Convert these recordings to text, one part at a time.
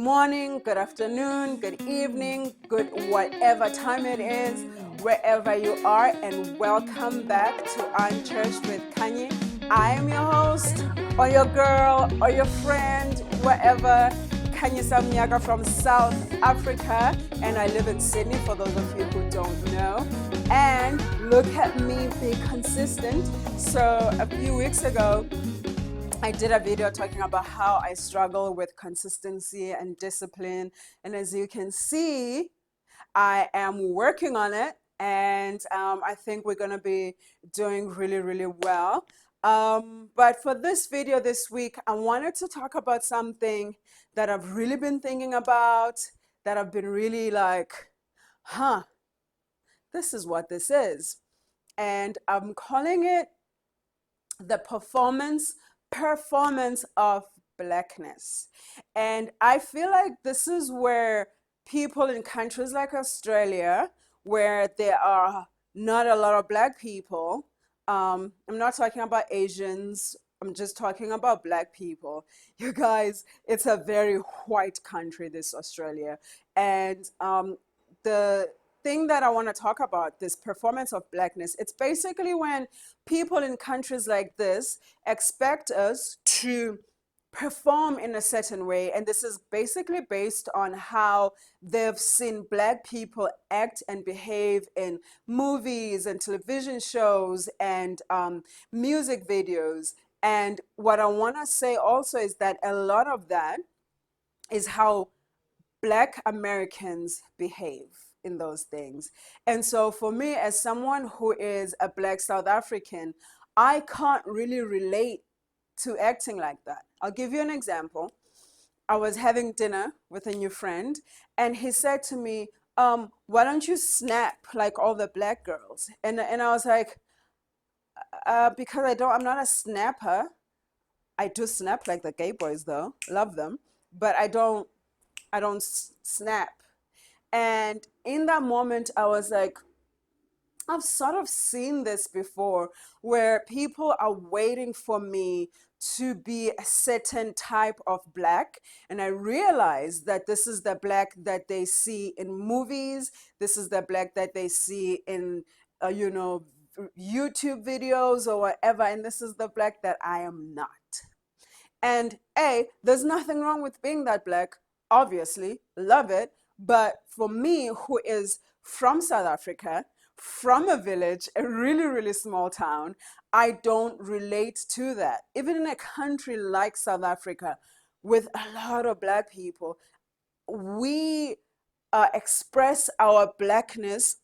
morning, good afternoon, good evening, good whatever time it is, wherever you are, and welcome back to On Church with Kanye. I am your host, or your girl, or your friend, whatever. Kanye Samnyaga from South Africa, and I live in Sydney for those of you who don't know. And look at me be consistent. So a few weeks ago, I did a video talking about how I struggle with consistency and discipline. And as you can see, I am working on it. And I think we're going to be doing really, really well. But for this video this week, I wanted to talk about something that I've really been thinking about, that I've been really like, this is what this is. And I'm calling it the performance of blackness. And I feel like this is where people in countries like Australia, where there are not a lot of black people, I'm not talking about Asians, I'm just talking about black people. You guys, it's a very white country, this Australia. And the thing that I want to talk about, this performance of blackness, it's basically when people in countries like this expect us to perform in a certain way. And this is basically based on how they've seen black people act and behave in movies and television shows and music videos. And what I want to say also is that a lot of that is how Black Americans behave in those things. And so for me, as someone who is a Black South African, I can't really relate to acting like that. I'll give you an example. I was having dinner with a new friend, and he said to me, why don't you snap like all the black girls? And I was like, because I'm not a snapper. I do snap like the gay boys though, love them, but I don't snap. And in that moment, I was like, I've sort of seen this before where people are waiting for me to be a certain type of black. And I realized that this is the black that they see in movies. This is the black that they see in, YouTube videos or whatever. And this is the black that I am not. And there's nothing wrong with being that black, obviously, love it. But for me, who is from South Africa, from a village, a really, really small town, I don't relate to that. Even in a country like South Africa, with a lot of black people, we express our blackness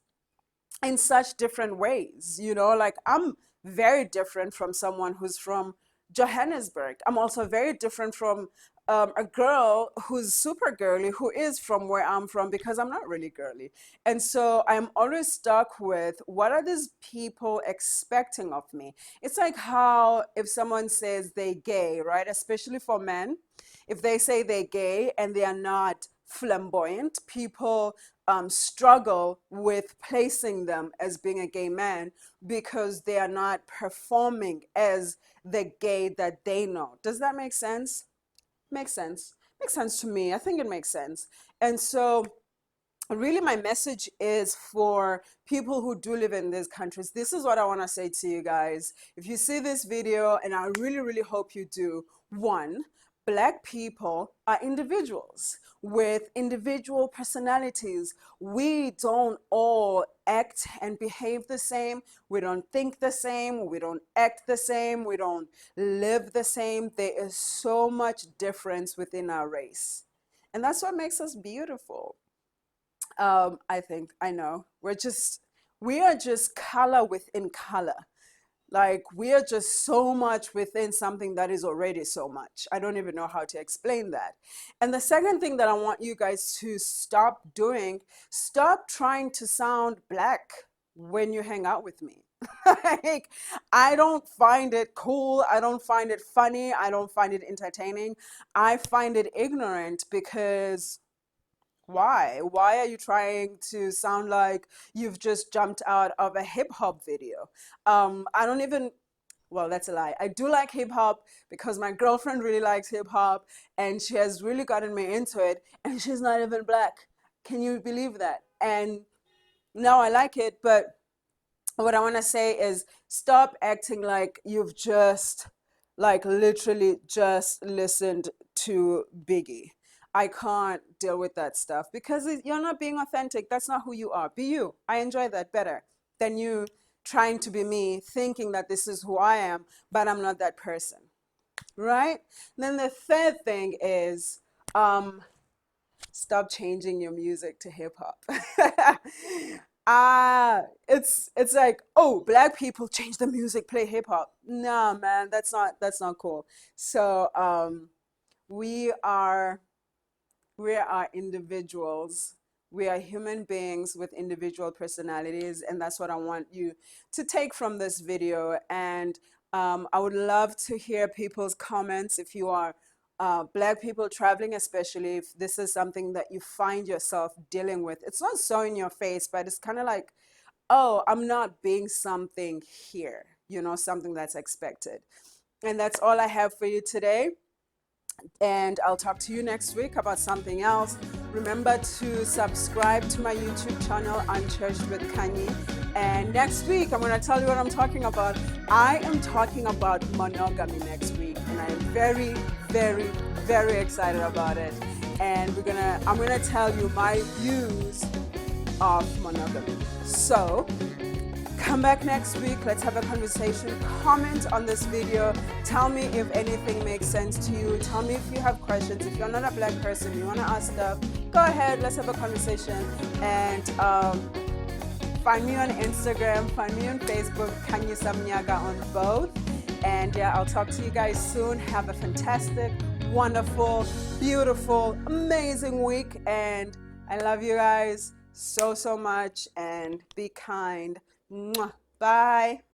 in such different ways. Like I'm very different from someone who's from Johannesburg. I'm also very different from a girl who's super girly, who is from where I'm from, because I'm not really girly. And so I'm always stuck with, what are these people expecting of me? It's like how if someone says they gay, right? Especially for men, if they say they're gay and they are not flamboyant, people struggle with placing them as being a gay man because they are not performing as the gay that they know. Does that make sense? Makes sense. Makes sense to me. I think it makes sense. And so really my message is for people who do live in these countries. This is what I want to say to you guys. If you see this video, and I really, really hope you do, one, Black people are individuals with individual personalities. We don't all act and behave the same. We don't think the same. We don't act the same. We don't live the same. There is so much difference within our race. And that's what makes us beautiful. I think, I know. We are just color within color. Like we are just so much within something that is already so much. I don't even know how to explain that. And the second thing that I want you guys to stop doing, stop trying to sound black when you hang out with me. Like, I don't find it cool. I don't find it funny. I don't find it entertaining. I find it ignorant because why? Why are you trying to sound like you've just jumped out of a hip hop video? I don't even Well, that's a lie. I do like hip hop because my girlfriend really likes hip hop and she has really gotten me into it, and she's not even black. Can you believe that? And now I like it, but what I want to say is stop acting like you've just, like, literally just listened to Biggie. I can't deal with that stuff because you're not being authentic. That's not who you are. Be you. I enjoy that better than you trying to be me, thinking that this is who I am, but I'm not that person. Right? Then the third thing is, um, stop changing your music to hip hop. It's like, oh, black people change the music, play hip hop. Nah, man, that's not cool. So we are we are individuals. We are human beings with individual personalities, and that's what I want you to take from this video. And I would love to hear people's comments if you are black people traveling, especially if this is something that you find yourself dealing with. It's not so in your face, but it's kind of like, oh, I'm not being something here, something that's expected. And that's all I have for you today. And I'll talk to you next week about something else. Remember to subscribe to my YouTube channel, Unchurched with Kanye. And next week, I'm going to tell you what I'm talking about. I am talking about monogamy next week, and I am very, very, very excited about it. And I'm gonna tell you my views of monogamy. So come back next week. Let's have a conversation. Comment on this video. Tell me if anything makes sense to you. Tell me if you have questions. If you're not a black person, you want to ask stuff, go ahead. Let's have a conversation. And find me on Instagram. Find me on Facebook. Kanye Samnyaga on both. And yeah, I'll talk to you guys soon. Have a fantastic, wonderful, beautiful, amazing week. And I love you guys so, so much. And be kind. Mwah. Bye.